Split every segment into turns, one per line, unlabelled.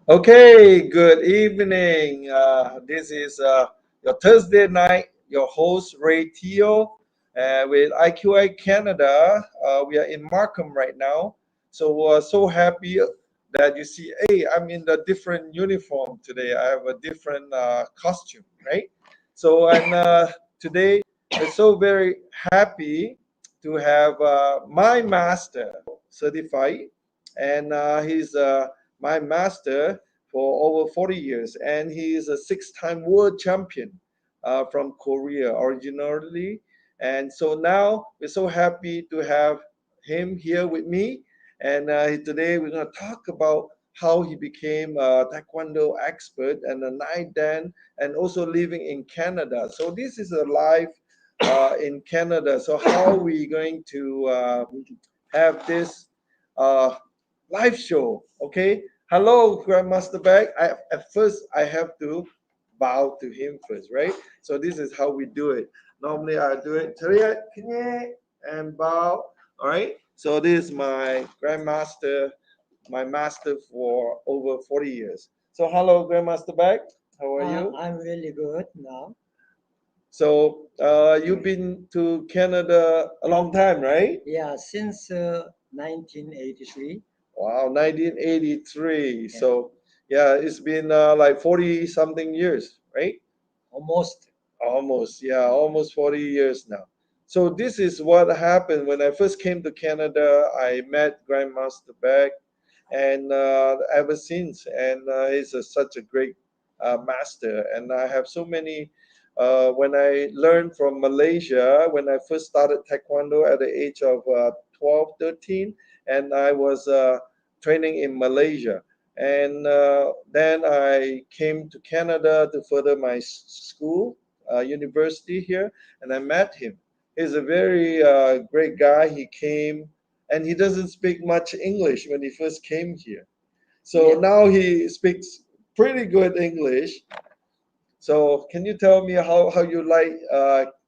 Okay, good evening. This is your Thursday night. Your host Ray Teo with IQI Canada. We are in Markham right now, so we're so happy that you see. Hey, I'm in the different uniform today. I have a different costume, right? So and today we're so very happy to have my master certified, and he's my master for over 40 years, and he is a six-time world champion from Korea originally. And so now we're so happy to have him here with me. And today we're going to talk about how he became a Taekwondo expert and a night dan, and also living in Canada. So this is a live in Canada. So how are we going to have this uh, live show? Okay. Hello, Grandmaster Baik. At first I have to bow to him first, right? So this is how we do it. Normally I do it and bow. All right. So this is my Grandmaster, my master for over 40 years. So hello, Grandmaster Baik. How are you?
I'm really good now.
So you've been to Canada a long time, right?
Yeah, since 1983.
Wow, 1983.
Yeah,
So yeah, it's been like 40 something years, right?
almost.
Almost, yeah, almost 40 years now. So this is what happened when I first came to Canada. I met Grandmaster Beck, and ever since, and he's such a great master. And I have so many. When I learned from Malaysia, when I first started Taekwondo at the age of 12, 13, and I was training in Malaysia. And then I came to Canada to further my school university here, and I met him. He's a very great guy. He came, and he doesn't speak much English when he first came here. So
Yeah,
now he speaks pretty good English. So can you tell me how you like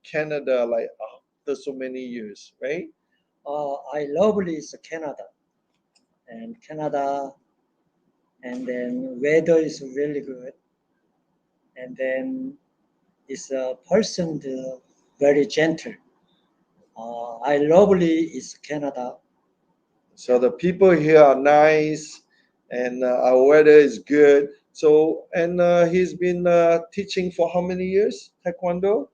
Canada, like after so many years, right?
I lovely is Canada, and Canada, and then weather is really good, and then is a person very gentle. I lovely is Canada.
So the people here are nice, and our weather is good. So and he's been teaching for how many years Taekwondo?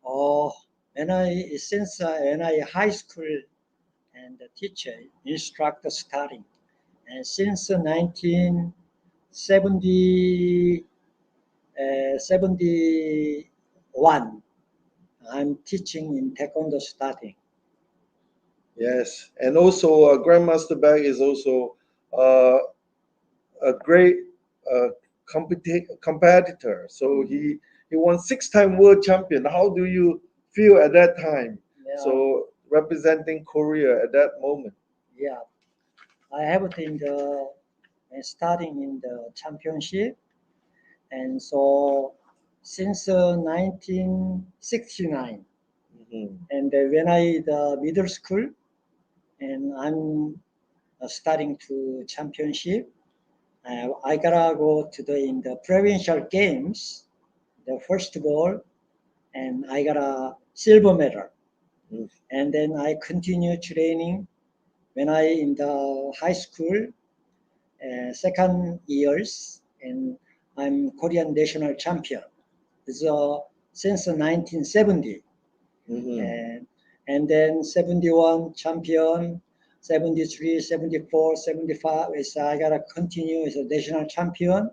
Oh, when I since when I high school and the teacher instructor starting, and since 1970 71, I'm teaching in Taekwondo starting.
Yes, and also Grandmaster Bag is also uh, a great uh, competitor. So he won six-time world champion. How do you feel at that time?
Yeah,
So representing Korea at that moment.
yeah. I have it in the starting in the championship, and so since 1969,
Mhm.
and when I the middle school, and I'm starting to championship. I gotta go to the in the provincial games, the first goal, and I got a silver medal.
Mm.
And then I continue training when I in the high school, second years, and I'm Korean national champion. So since 1970,
Mhm.
and then 71 champion, 73, 74, 75. Is I gotta continue as a national champion,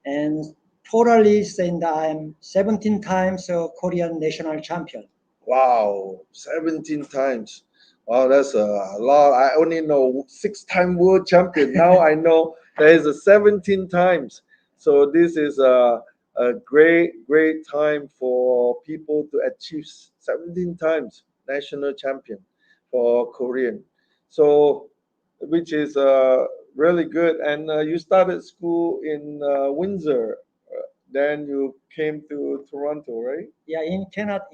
and totally saying that I'm 17 times a Korean national champion.
Wow, 17 times. Wow, that's a lot. I only know six-time world champion. Now I know there is a 17 times. So this is a great time for people to achieve 17 times national champion for Korean. So, which is really good. And you started school in Windsor. Then you came to Toronto, right?
Yeah, in Canada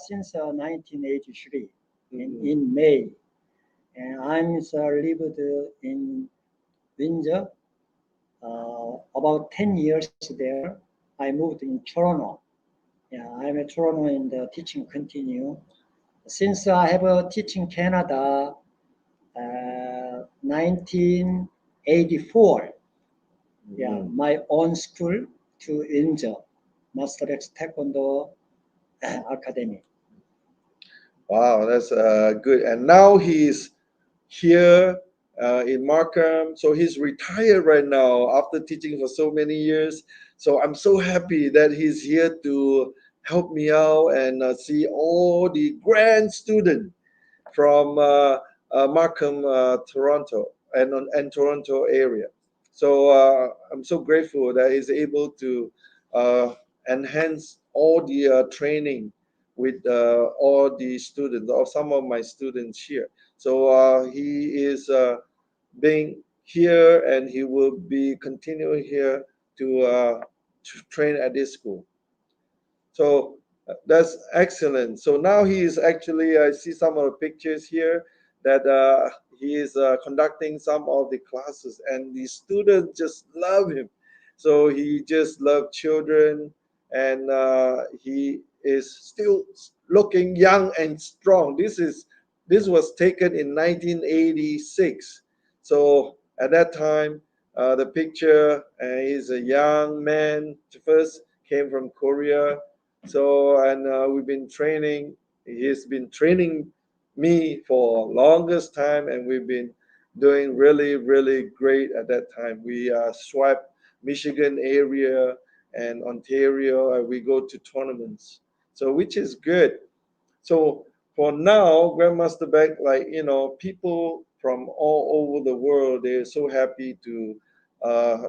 since 1983
Mhm.
in May, and I'm lived in Windsor about 10 years there, I moved in Toronto. Yeah, I'm at Toronto and the teaching continue. Since I have a teaching Canada, 1984, yeah, my own school to India, Master Baik Taekwondo Academy.
Wow, that's good. And now he's here in Markham. So he's retired right now after teaching for so many years. So I'm so happy that he's here to help me out and see all the grand students from Markham, Toronto, and Toronto area. So I'm so grateful that he's able to uh, enhance all the training with all the students or some of my students here. So he is being here and he will be continuing here to train at this school. So that's excellent. So now he is actually, I see some of the pictures here that he is conducting some of the classes, and the students just love him. So he just loves children, and he is still looking young and strong. This was taken in 1986. So at that time, the picture is a young man. First came from Korea, so and we've been training. He's been training me for longest time, and we've been doing really, really great at that time. We swept Michigan area and Ontario, and we go to tournaments. So which is good. So for now, Grandmaster Baik, like people from all over the world, they're so happy to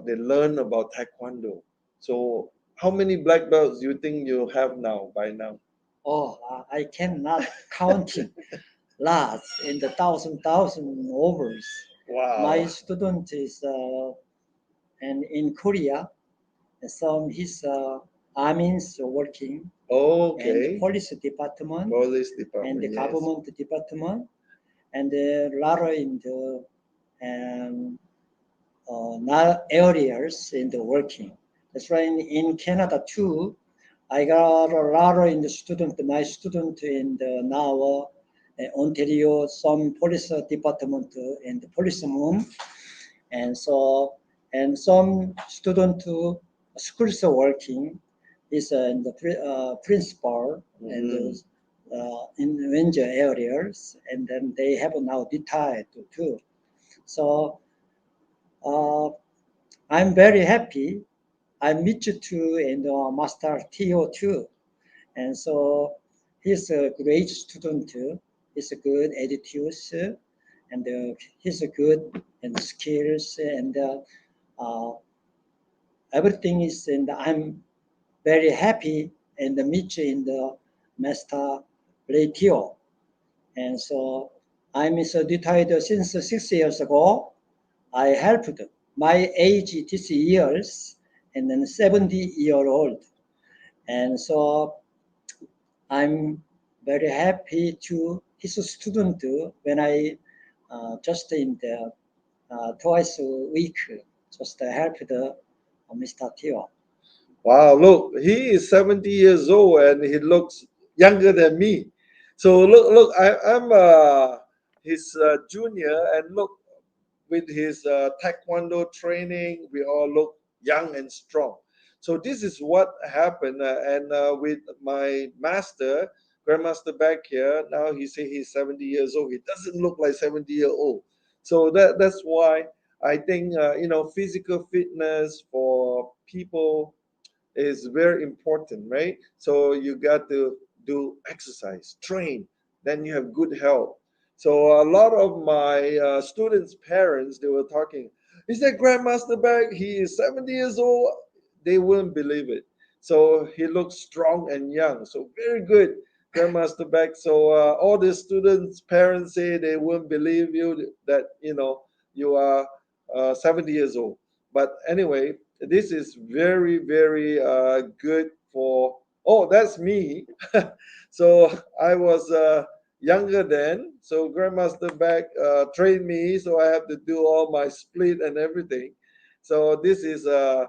they learn about Taekwondo. So how many black belts do you think you have now by now?
Oh, I cannot counting lots in the thousand overs. My
Wow.
student is and in Korea, some his armies working and the
Okay.
police department
Police
and the
department, yes.
government department and a lot in the um, areas in the working. That's why in Canada too, I got a lot in the student, my student in the now Ontario, some police department and the policeman, and so and some student to schools are working is in the principal and in ranger areas, and then they have now retired too. So uh, I'm very happy. I meet you too and Master Teo too. And so he's a great student too. He's a good attitude and he's a good and skills and uh, everything is, and I'm very happy and meet you in the Master Ray Teo. And so I'm so retired since 6 years ago. I helped my age this years and then 70-year old. And so I'm very happy to his student when I just in the twice a week just help the Mr. Teo.
Wow, look, he is 70 years old and he looks younger than me. So look, I'm his junior, and look, with his taekwondo training, we all look young and strong. So this is what happened, and with my master, Grandmaster back here, now he say he's 70 years old. He doesn't look like 70-year old. So that's why I think physical fitness for people is very important, right? So you got to do exercise, train, then you have good health. So a lot of my students' parents, they were talking, is that Grandmaster back? He is 70 years old. They wouldn't believe it. So he looks strong and young. So very good, Grandmaster back. So all the students' parents say they wouldn't believe you that you are 70 years old. But anyway, this is very, very good for. Oh, that's me. So I was younger then. So Grandmaster back trained me, so I have to do all my split and everything. So this is a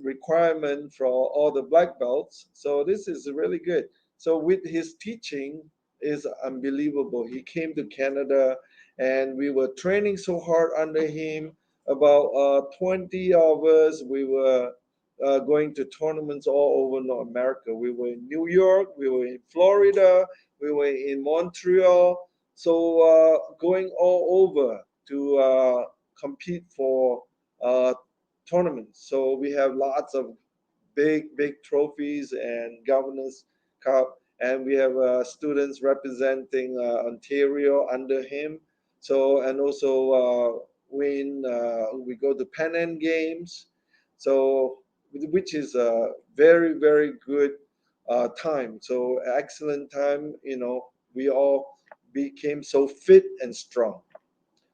requirement for all the black belts. So this is really good. So with his teaching is unbelievable. He came to Canada, and we were training so hard under him. About 20 of us. We were going to tournaments all over North America. We were in New York, we were in Florida, we were in Montreal. So going all over to compete for uh, tournaments. So we have lots of big trophies and governors cup, and we have students representing Ontario under him. So and also when we go to Pan Am Games, so which is a very good time. So excellent time. We all became so fit and strong.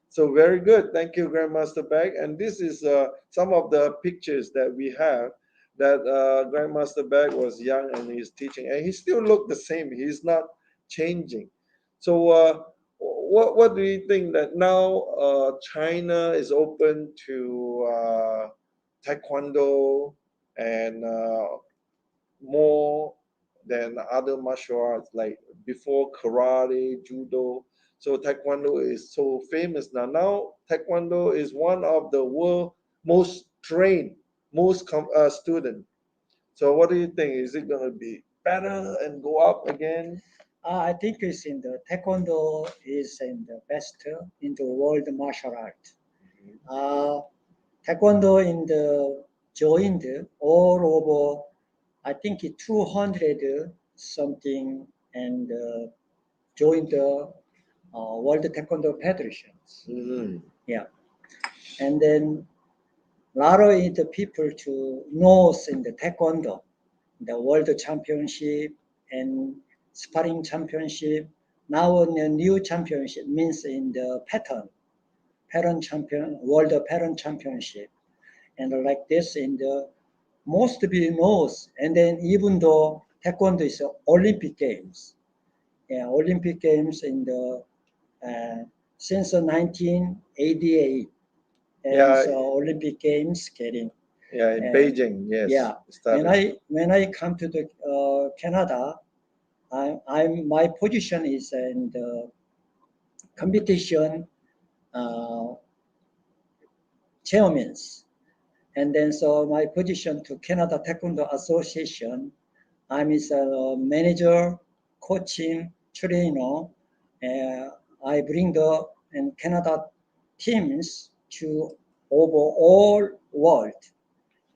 So very good. Thank you, Grandmaster Baik. And this is some of the pictures that we have that Grandmaster Baik was young and he's teaching, and he still looked the same. He's not changing. So what do you think that now China is open to Taekwondo and more than other martial arts like before karate, judo. So taekwondo is so famous now. Now taekwondo is one of the world most trained, most student. So what do you think? Is it going to be better and go up again?
I think it's in the Taekwondo is in the best in the world martial art. Uh, Taekwondo in the joined all over, I think 200 something, and joined the World Taekwondo Federations.
Mhm.
Yeah, and then a lot of the people to knows in the Taekwondo, the World Championship and Sparring Championship. Now the new championship means in the pattern champion, World Pattern Championship, and like this in the most be knows. And then even though Taekwondo is Olympic Games, yeah, Olympic Games in the since 1988, and
Yeah,
so Olympic Games getting.
yeah, in
Uh,
Beijing, yes,
yeah,
it started.
when I come to the Canada, I'm my position is in the competition uh, chairman's, and then so my position to Canada Taekwondo Association, I'm is a manager, coaching, trainer. Uh, I bring the and Canada teams to over all world,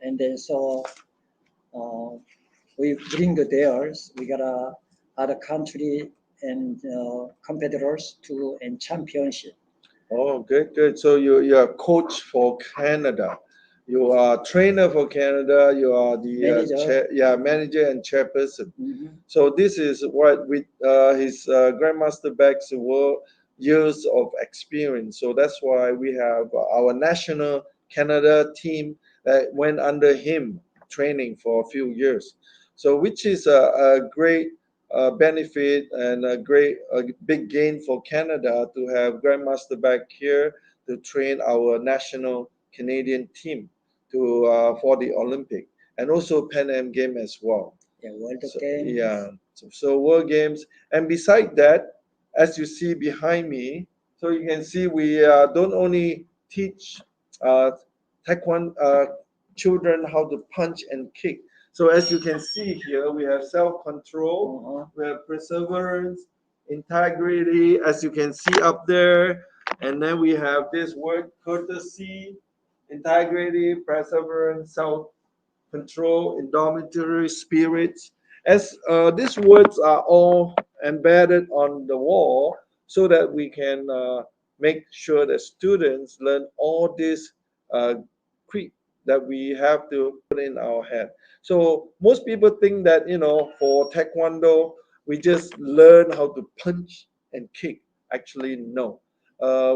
and then so uh, we bring the theirs. We got other country and competitors to and championship.
Oh, good. So you're a coach for Canada. You are a trainer for Canada. You are the
Manager.
manager and chairperson.
Mhm.
So this is what with his Grandmaster Back's world years of experience. So that's why we have our national Canada team that went under him training for a few years. So which is a great benefit and a big gain for Canada to have Grandmaster back here to train our national Canadian team to for the Olympic and also Pan Am game as well.
Yeah, World
So
Games.
yeah, so World Games, and beside that, as you see behind me, so you can see we don't only teach uh, Taekwondo children how to punch and kick. So as you can see here, we have self-control, we have perseverance, integrity, as you can see up there, and then we have this word courtesy, integrity, perseverance, self control, indomitable spirits. As these words are all embedded on the wall, so that we can make sure that students learn all these uh, creed that we have to put in our head. So most people think that for Taekwondo we just learn how to punch and kick. Actually, no.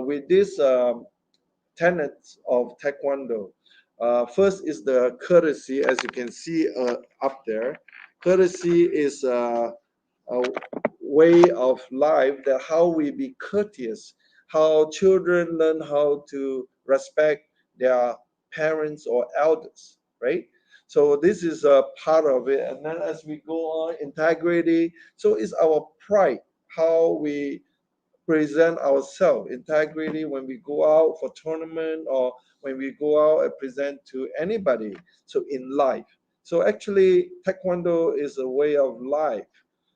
With this tenets of Taekwondo. First is the courtesy, as you can see up there. Courtesy is a way of life that how we be courteous, how children learn how to respect their parents or elders, right? So this is a part of it. And then as we go on, integrity. So it's our pride, how we present ourselves, integrity when we go out for tournament or when we go out and present to anybody. So in life. So actually, Taekwondo is a way of life.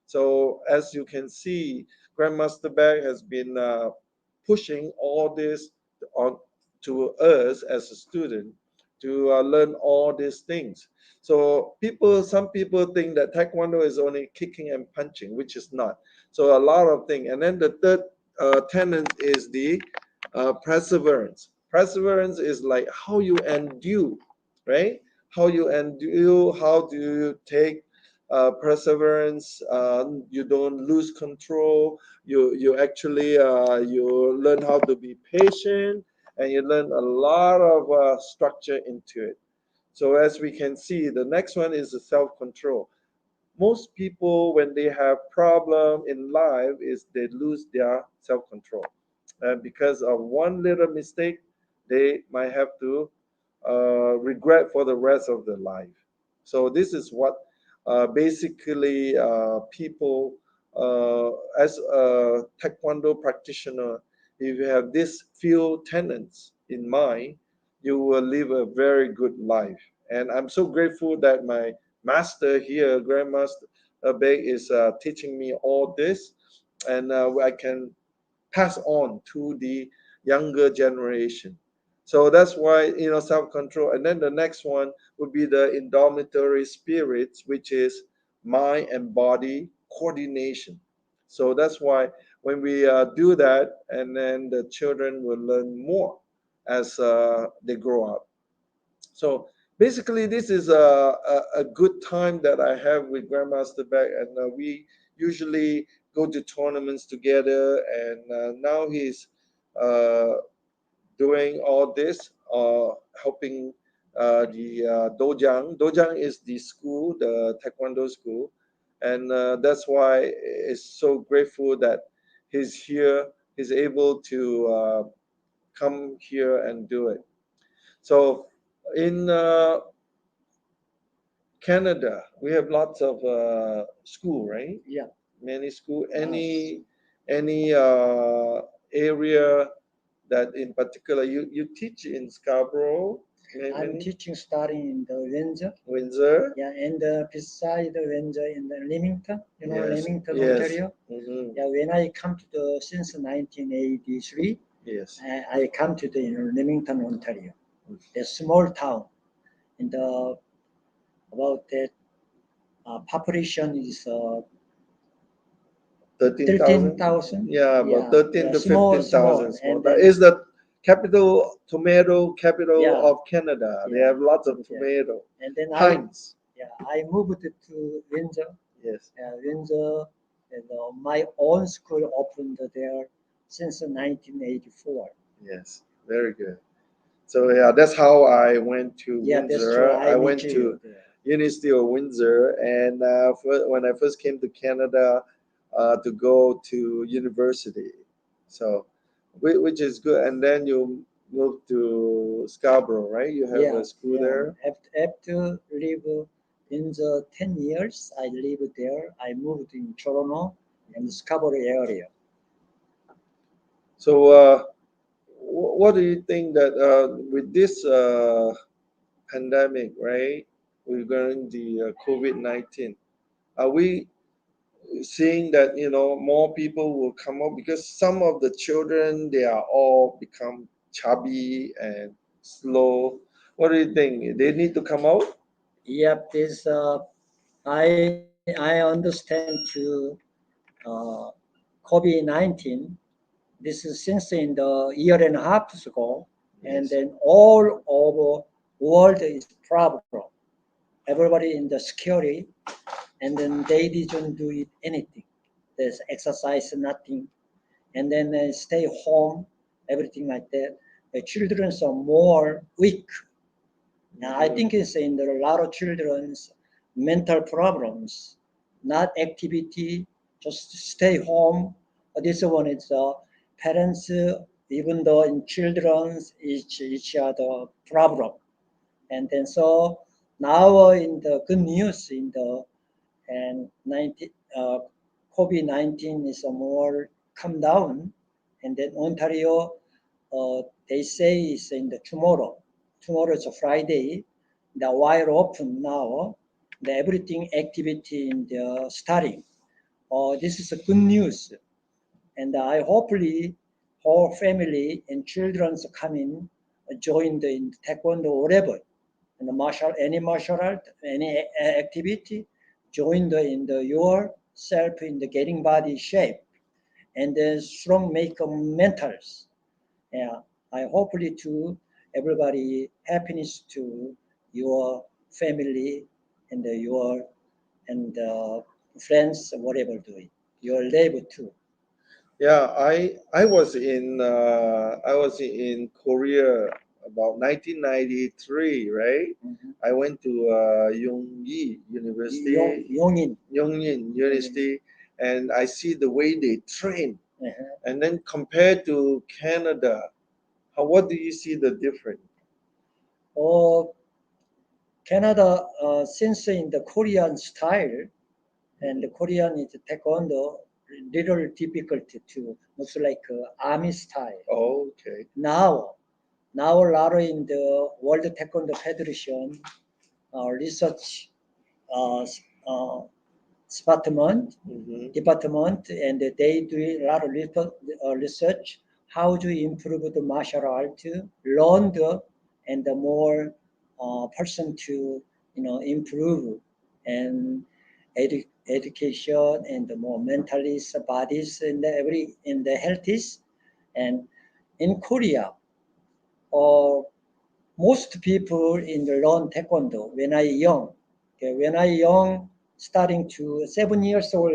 So as you can see, Grandmaster Baik has been pushing all this on to us as a student to learn all these things. So some people think that Taekwondo is only kicking and punching, which is not. So a lot of things. And then the third tenet is the perseverance. Perseverance is like how you endure, right? How you endure, how do you take perseverance, you don't lose control, you actually you learn how to be patient, and you learn a lot of structure into it. So as we can see, the next one is the self-control. Most people, when they have problem in life, is they lose their self-control, and because of one little mistake, they might have to regret for the rest of their life. So this is what basically people, as a taekwondo practitioner, if you have these few tenets in mind, you will live a very good life. And I'm so grateful that my master here, Grandmaster Baik, is teaching me all this, and I can pass on to the younger generation. So that's why, self-control. And then the next one would be the indomitable spirits, which is mind and body coordination. So that's why when we do that, and then the children will learn more as they grow up. So basically, this is a good time that I have with Grandmaster Back, and we usually go to tournaments together. And now he's uh, doing all this, helping the dojang. Dojang is the school, the taekwondo school, and that's why it's so grateful that he's here. He's able to come here and do it. So in Canada, we have lots of school, right?
Yeah.
Many school.
Yes.
Any area that in particular you teach in Scarborough,
I'm
many
teaching starting in the Windsor.
Windsor.
Yeah, and beside the Windsor in the Leamington,
Yes,
Leamington,
yes,
Ontario.
hmm,
Yeah, when I come to the since 1983,
yes.
I come to the Leamington, Ontario, a small town. And about that population is
13,000.
13,000.
Yeah, about
Yeah,
13
yeah,
to
small,
15,000
small.
small.
And
That
then
is the tomato capital
yeah,
of Canada. They
yeah,
have lots of
yeah.
tomato.
And then
Pines.
I moved to Windsor.
Yes.
Windsor, and my own school opened there since 1984.
Yes, very good. So yeah, that's how I went to
Yeah, that's true.
Windsor.
I
I
meet
went
you
to
there.
University of Windsor, and when I first came to Canada to go to university, so which is good. And then you moved to Scarborough, right? You have
Yeah,
a school
yeah.
there.
After live in the 10 years, I lived there. I moved in Toronto and Scarborough area.
So what do you think that with this pandemic, right? We're going the COVID-19. Are we seeing that more people will come up, because some of the children, they are all become chubby and slow? What do you think, they need to come out?
Yep, this I understand to uh, COVID-19. This is since in the year and a half ago, and
Yes.
then all over world is problem. Everybody in the security, and then they didn't do it anything. There's exercise, nothing, and then they stay home, everything like that. The children are more weak. Now, I think it's in there a lot of children's mental problems, not activity, just stay home. This one is parents even though in children's each other problem. And then so now in the good news in the and 19, COVID-19 is a more come down, and then Ontario, they say is in the tomorrow. Tomorrow is a Friday. The wide open now. The everything activity in the starting. This is a good news, and I hopefully whole family and children's coming join the in taekwondo whatever and the martial art any activity join the in the yourself in the getting body shape and then strong make mentals. Yeah, I hopefully to everybody happiness to your family and your and friends whatever doing your labor too.
Yeah, I was in Korea about 1993, right?
Mhm.
I went to Yonggi University,
Yongin.
Yongin University, and I see the way they train.
Uh-huh.
And then compared to Canada, what do you see the difference?
Or Canada, since in the Korean style, and the Korean is taekwondo, little difficult to, looks like army style.
Oh, okay.
Now a lot in the World Taekwondo Federation research uh, uh, department,
Hmm.
and they do a lot of research how to improve the martial art, learn the and the more person to improve and education and the more mentally bodies and every in the healthies and in Korea. Uh, Most people in the learn taekwondo when I young. Okay, when I young, starting to 7 years old.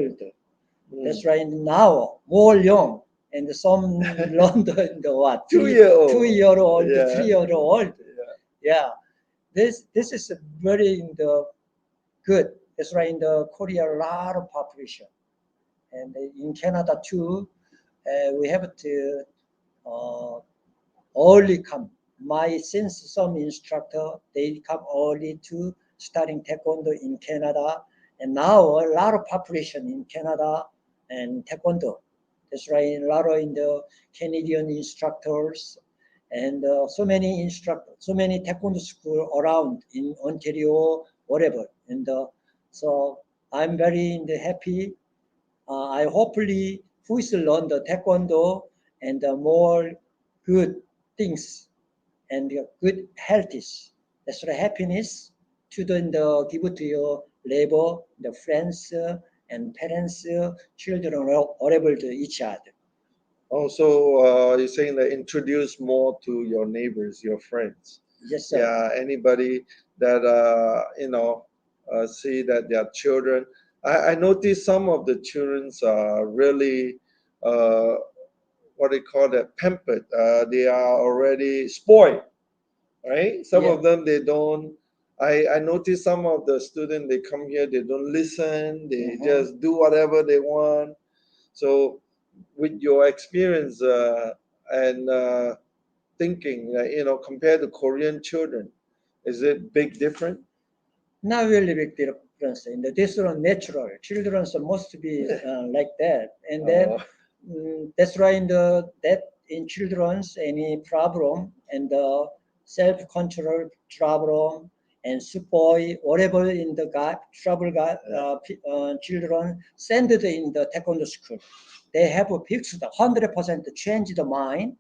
That's
Mm.
right. Now more young and some learn the what
2 year old.
2 year old,
Yeah.
3 year old.
Yeah.
Yeah, this is very in the good. That's right. In the Korea, a lot of population, and in Canada too. We have to uh, early come. My since some instructor they come early to studying taekwondo in Canada, and now a lot of population in Canada and taekwondo. That's right, a lot of in the Canadian instructors and so many taekwondo school around in Ontario, whatever. And so I'm very happy. I hopefully who is learn the taekwondo and more good things and good health. That's the happiness to the give it to your labor, the friends and parents, children, or able to each other.
Also, you're saying that introduce more to your neighbors, your friends.
Yes, sir.
Yeah, anybody that see that their children. I noticed some of the childrens are really uh, what they call that pampered. They are already spoiled, right? Some
Yeah.
of them they don't. I noticed some of the students they come here they don't listen. They just do whatever they want. So, with your experience and thinking, compared to Korean children, is it big different?
Not really big difference. In the this one natural. Children must be like that, and then
Oh,
that's why in the that in children's any problem and the self control problem and support whatever in the trouble children send it in the taekwondo school. They have a fixed 100% change the mind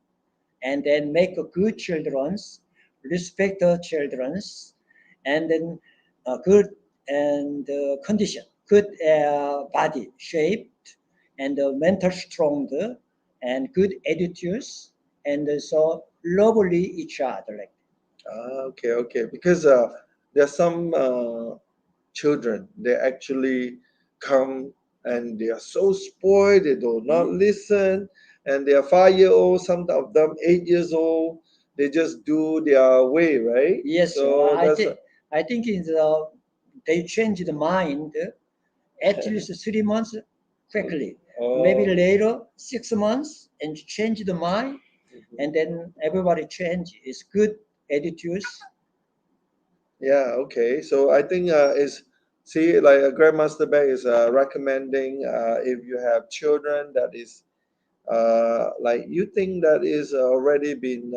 and then make a good children's, respect the children's, and then good and condition, good body shaped, and mental strong, and good attitudes, and so lovely each other. Like
okay, okay. Because there are some children, they actually come and they are so spoiled, they do not listen, and they are 5 year old, some of them 8 years old, they just do their way, right?
yes,
So that's
I think is they change the mind at least 3 months quickly. Maybe
oh,
later 6 months and change the mind and then everybody change. It's good attitudes.
Yeah, okay. So I think is see like a Grandmaster Baik is recommending if you have children that is like you think that is already been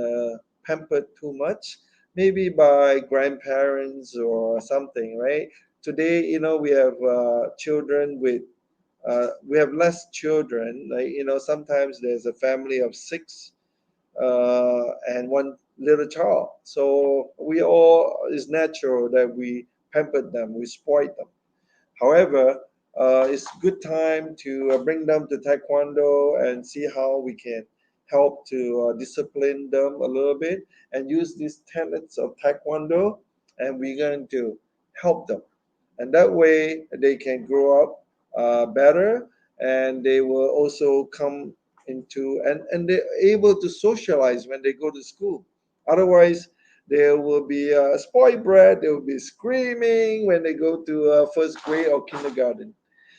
pampered too much, maybe by grandparents or something, right? Today, we have children with we have less children. Like sometimes there's a family of six and one little child. So we all is natural that we pampered them, we spoiled them. However, it's good time to bring them to Taekwondo and see how we can help to discipline them a little bit and use these tenets of Taekwondo, and we're going to help them. And that way they can grow up better, and they will also come into and they're able to socialize when they go to school. Otherwise, there will be a spoiled brat. They will be screaming when they go to first grade or kindergarten.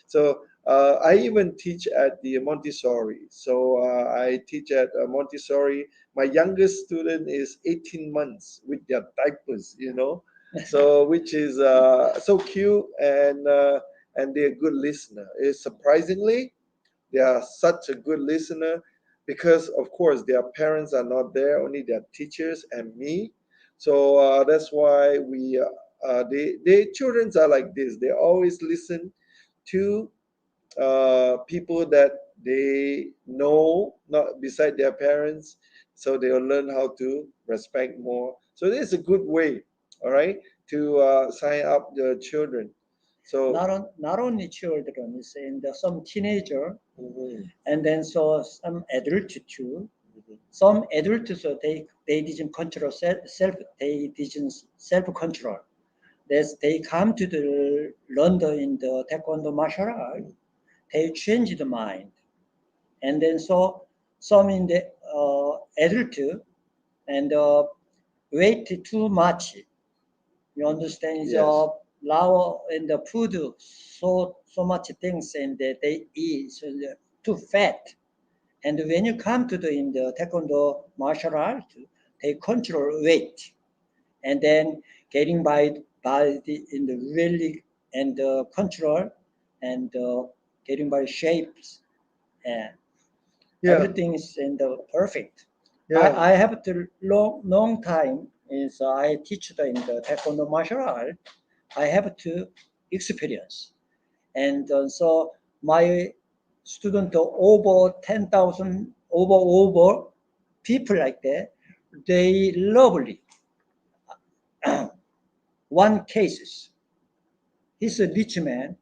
So I even teach at the Montessori. So I teach at Montessori. My youngest student is 18 months with their diapers. So which is so cute, and they're a good listener. It's surprisingly they are such a good listener because, of course, their parents are not there, only their teachers and me. So that's why they children are like this. They always listen to people that they know, not beside their parents. So they'll learn how to respect more. So this is a good way, all right, to sign up the children. So
Not only children, it's in some teenager,
mhm,
and then so some adult too.
mhm.
Some adults, so they didn't control self, they didn't self control. They come to the London in the Taekwondo martial art. They change the mind, and then so some in the adult and weight too much. You understand? Is
Yes.
now in the food so much things, and they eat so they're too fat. And when you come to in the Taekwondo martial art, they control weight, and then getting by in the really and control and getting by shapes and
Yeah.
everything is in the perfect.
Yeah.
I have to long time is I teach in the Taekwondo martial art. I have to experience, and so my student over 10,000 over people like that. They lovely. One cases. He's a rich man,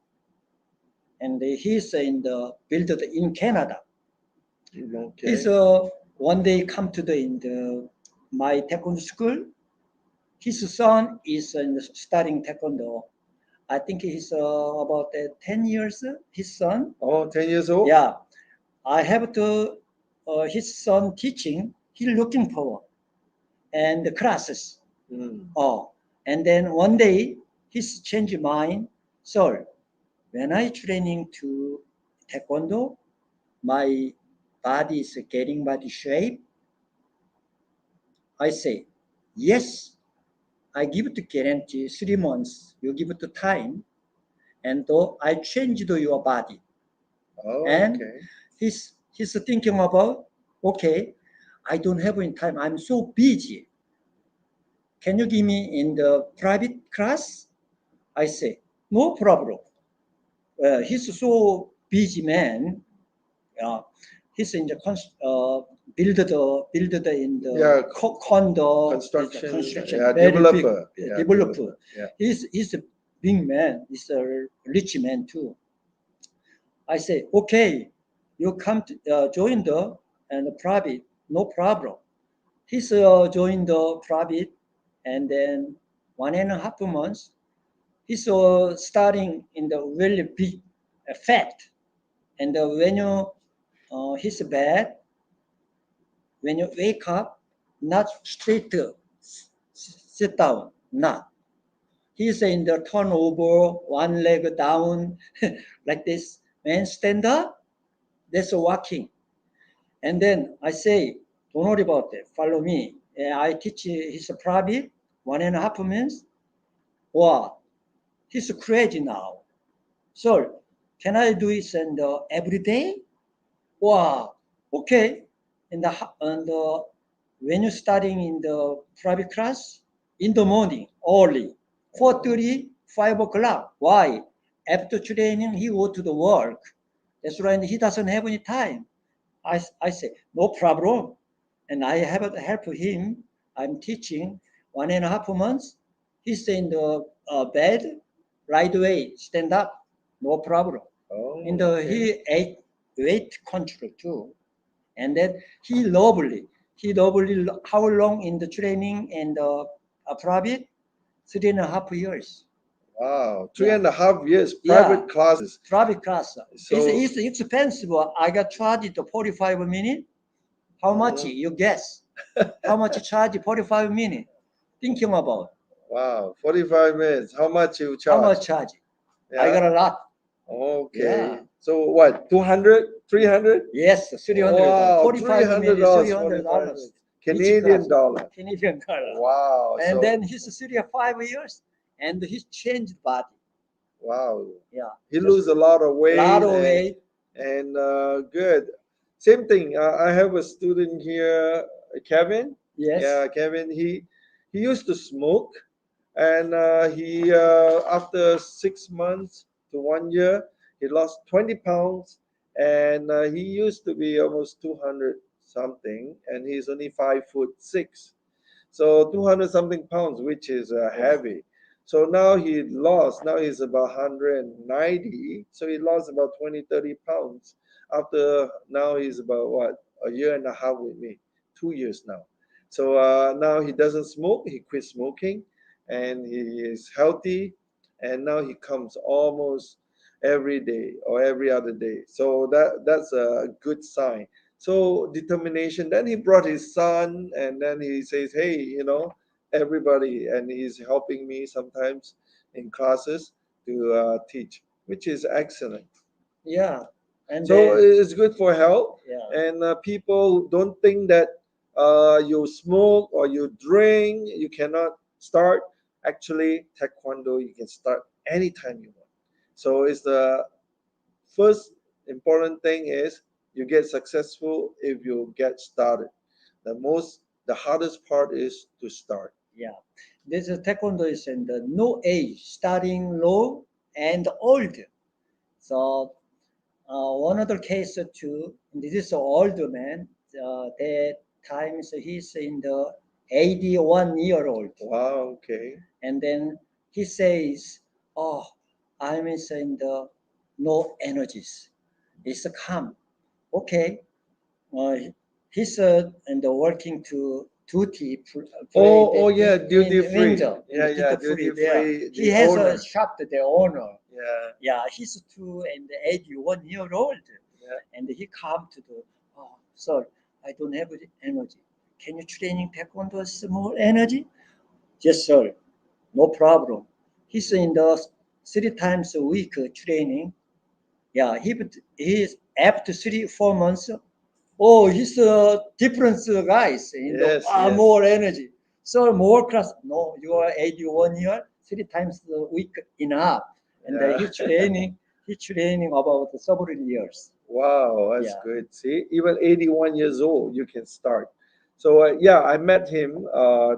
and he's in the built in Canada. He's
Okay.
one day come to the in the my taekwondo school. His son is studying taekwondo. I think he's about 10 years. His son.
Oh, 10 years old?
Yeah, I have to his son teaching. He looking for and the classes.
Mm.
Oh, and then one day he's changed mind. So when I training to taekwondo, my body is getting body shape. I say, yes, I give it to guarantee 3 months. You give it to time, and though I changed your body.
Oh,
And
okay.
he's thinking about, okay, I don't have any time. I'm so busy. Can you give me in the private class? I say, no problem. He's so busy man. Uh, he's in the build in the
Yeah,
condo
construction,
construction
yeah,
very big
developer. Yeah,
developer.
developer. Yeah.
He's a big man. He's a rich man too. I say, okay, you come to join the and private, no problem. He's joined the private, and then 1.5 months. He's starting in the really big fat, and when you his bed, when you wake up, not straight sit down, not. He's in the turnover, one leg down, like this. Man, stand up. That's walking. And then I say, don't worry about that. Follow me. I teach his private 1.5 months. Wow, he's crazy now. So, can I do it every day? Wow, okay. And when you're studying in the private class, in the morning, early, 4:30, 5 o'clock. Why? After training, he go to the work. That's right, he doesn't have any time. I say, no problem. And I have to help him. I'm teaching 1.5 months. He's in the bed, right away, stand up, no problem.
Oh,
In the
okay.
he ate weight control too, and then he lovely how long in the training and private 3.5 years.
Wow, three
Yeah,
and a half years
yeah,
private classes.
private class.
So,
It's expensive. I got charged 45 minutes. How much
mhm.
you guess? How much charge 45 minutes? Thinking about
Wow, 45 minutes. How much you
how
charge?
much charge? I
Yeah.
got a lot.
Okay.
Yeah.
So what? 200, 300?
Yes, $300.
Wow,
45 minutes,
$300, 45
$300
minutes.
each class.
Canadian dollar.
Canadian dollar.
Wow.
And
So,
then he's Syria 5 years and he's changed body.
wow.
Yeah.
He
Just
lose a lot of
lot
weight
of weight.
and good. Same thing. I have a student here, Kevin.
Yes.
Yeah, Kevin. He used to smoke, and he after 6 months to 1 year, he lost 20 pounds, and he used to be almost 200 something, and he's only 5'6". So 200 something pounds, which is
Wow.
heavy. So now he lost, now he's about 190. So he lost about 20, 30 pounds. After now he's about what, a year and a half with me, 2 years now. So now he doesn't smoke, he quit smoking and he is healthy. And now he comes almost every day or every other day. So that's a good sign. So determination. Then he brought his son, and then he says, "Hey, everybody," and he's helping me sometimes in classes to teach, which is excellent.
Yeah. And
So
then
it's good for health,
yeah.
and people don't think that you smoke or you drink, you cannot start. Actually, Taekwondo you can start anytime you want. So it's the first important thing is you get successful if you get started. The hardest part is to start.
Yeah. This is taekwondo is in the no age, starting low and old. So one other case too, this is an older man. That times he's in the 81-year-old.
Wow, okay.
And then he says, "Oh, I'm in the no energies. It's a calm. Okay." Uh, he's and working to duty free
Oh yeah, duty
in
free.
window in
Yeah,
the
yeah,
duty free
duty
there.
free,
He
the
has a
owner.
shop to the owner.
Yeah,
Yeah, he's 81 year old,
yeah.
and he come to the, "Oh, sir, I don't have the energy. Can you training taekwondo some more energy?" "Yes, sir, no problem." He's in the 3 times a week training. Yeah, he's after 3 4 months. Oh, he's different guys in the
Yes, yes.
more energy. So more class. No, you are 81 year, 3 times a week enough. And
Yeah.
he training about several years.
Wow, that's
Yeah.
good. See, even 81 years old, you can start. So, yeah, I met him,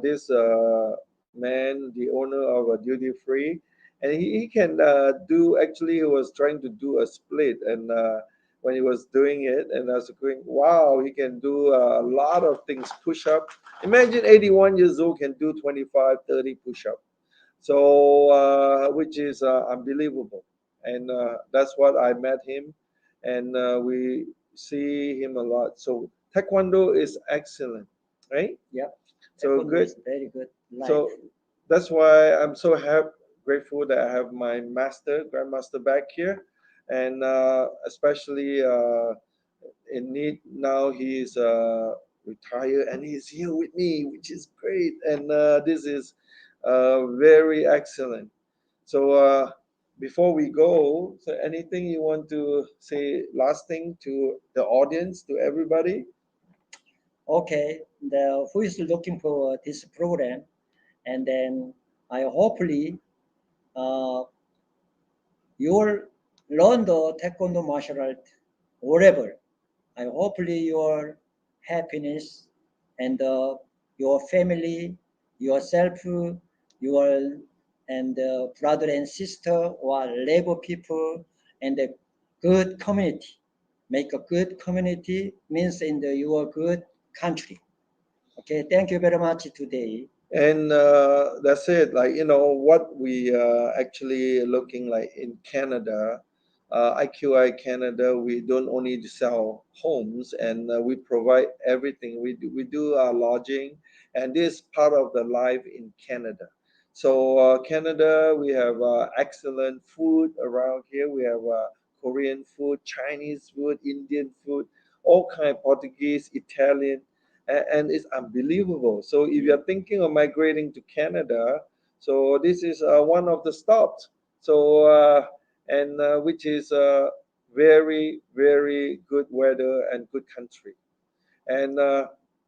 this man, the owner of a duty free, and he can do, actually, he was trying to do a split. And when he was doing it, and I was going, wow, he can do a lot of things, push up. Imagine 81 years old can do 25, 30 push up. So which is unbelievable, and that's what I met him, and we see him a lot. So taekwondo is excellent, right?
Yeah.
So
Taekwondo
good.
is very good life.
So that's why I'm so grateful that I have my master, Grandmaster back here, and especially in need now he's retired and he's here with me, which is great, and this is very excellent. So before we go, so anything you want to say, last thing to the audience, to everybody?
okay, who is looking for this program, and then I hopefully uh, you'll learn the taekwondo martial art wherever. I hopefully your happiness and your family, yourself, your and brother and sister or labor people and a good community. Make a good community means in your good country. Okay, thank you very much today.
And that's it. Like, what we actually looking like in Canada, IQI Canada, we don't only sell homes, and we provide everything. We do lodging, and this is part of the life in Canada. So Canada, we have excellent food around here. We have Korean food, Chinese food, Indian food, all kind, Portuguese, Italian, and it's unbelievable. So if you're thinking of migrating to Canada, so this is one of the stops. So and which is very very good weather and good country. And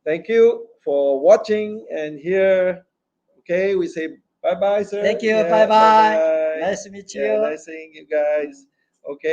thank you for watching and here. Okay, we say bye bye, sir.
Thank you. Bye
Yeah, bye
bye.
bye.
Nice to meet
Yeah,
you.
nice seeing you guys. Okay.